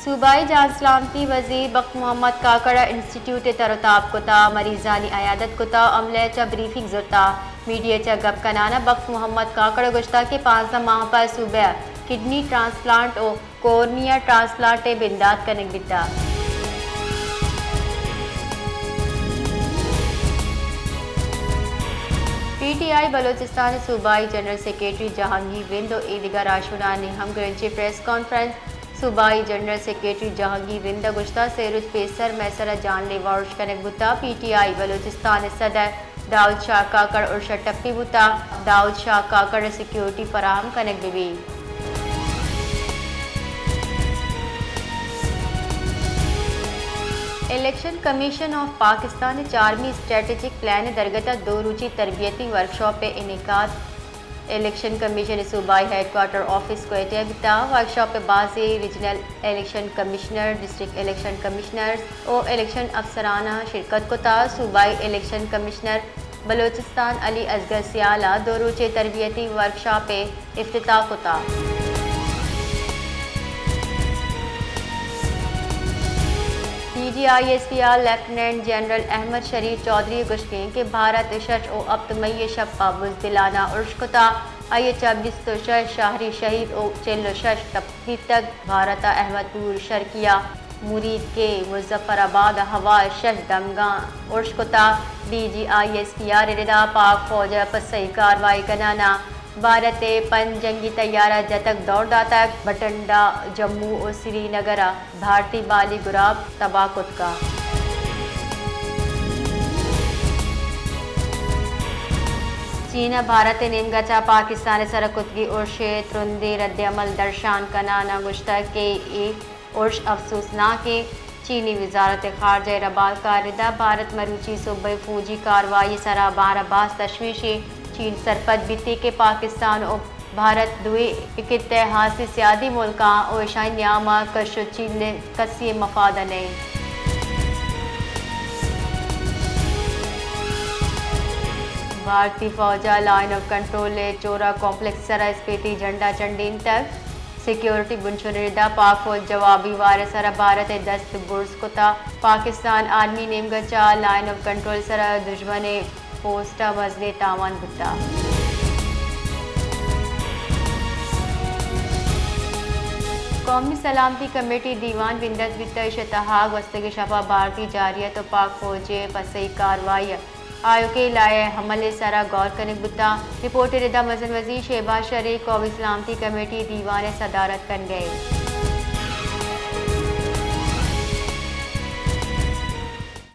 सूबाई जान सलामती वजीर बख्त मोहम्मद काकड़ा इंस्टीट्यूट तरताब कुता मरीजानी अयादत कुता अमले च ब्रीफिंग जुरता मीडिया च गप कनाना बख्त मोहम्मद काकड़ा गुश्ता के 5 माह पर सूबह किडनी ट्रांसप्लांट और कोर्निया ट्रांसप्लांट बिंदात कनक बिता PTI बलोचिस्तान सूबाई जनरल सेक्रेटरी जहांगीर विंद और ईदगाह राशुना ने हम ग्रेंची प्रेस कॉन्फ्रेंस सूबाई general secretary Jahangir Vind गुश्ता सेरुज pacer मैसरा जानलेवा उर्श कनक बुता PTI बलोचिस्तान सदर दाऊद शाह काकड़ उर्श टप्पी बुता दाऊद शाह काकड़ सिक्योरिटी फराहम कनक बिबी। इलेक्शन कमीशन ऑफ पाकिस्तान 4वीं स्ट्रेटेजिक प्लान दरगता 2 रुचि तरबियती वर्कशॉप पे इनेकाद इलेक्शन कमीशन सूबाई हेडक्वार्टर ऑफिस को एहतिया वर्कशॉप पे बाज़ी regional election commissioner district election commissioners और इलेक्शन अफसराना शिरकत को था। सूबाई इलेक्शन कमिश्नर बलोचिस्तान अली असगर सियाला 2 रुचि तरबियती वर्कशॉप पे इफ्तिताह को था। DGISPR लेफ्टिनेंट जनरल अहमद शरीफ चौधरी गुश्कें के भारत शश और अब्तमई शब्बा बुजदिलाना उर्शकुता आये 26 तो शश शाहरी शहीद और चिल्लो शश तब्बी तक भारत अहमदपुर शर्किया मुरीद के मुजफ्फराबाद हवा शश दमगा उर्शकुता DGISPR रिदा पाक फौज पसई कार्रवाई कनाना भारत पन जंगी तैयारा जतक दौड़ा तक बटंडा जम्मू और श्रीनगर भारतीय बाली गुराब तबाकुत का चीन भारत नेमगचा पाकिस्तान सरकुतगी उर्श तुरंदे रद्दमल दर्शान कनाना गुश्ता के एक उर्श अफसोसनाक के चीनी वजारत खारजा रबाल का रिदा भारत मरूची सूबे फौजी कार्रवाई सरा बारबास तशवीशी चीन सरपत बीती के पाकिस्तान और भारत दुए इतिहास सियादी मुल्का और शाही न्यामा कश चीन ने कसी मफाद नहीं। भारतीय फौजा लाइन ऑफ कंट्रोल चोरा कॉम्प्लेक्स सरा स्पेती झंडा चंडीन तक सिक्योरिटी बुनशुरिदा पाक फौज जवाबी वार सरा भारत दस्त बुर्स को था। पाकिस्तान आर्मी नेमगचा लाइन ऑफ कंट्रोल सरा दुश्मन पोस्टा वजने तावान भुट्टा कौमी सलामती कमेटी दीवान बिंदस वित्त इश्तहाक वस्तगी शफा भारतीय जारियत और पाक फौजे फसई कार्रवाई आयो के लाए हमले सरा गौर कनक बुता रिपोर्ट रिदा मजन वजीर शहबाज शरीफ कौमी सलामती कमेटी दीवान सदारत कन गए।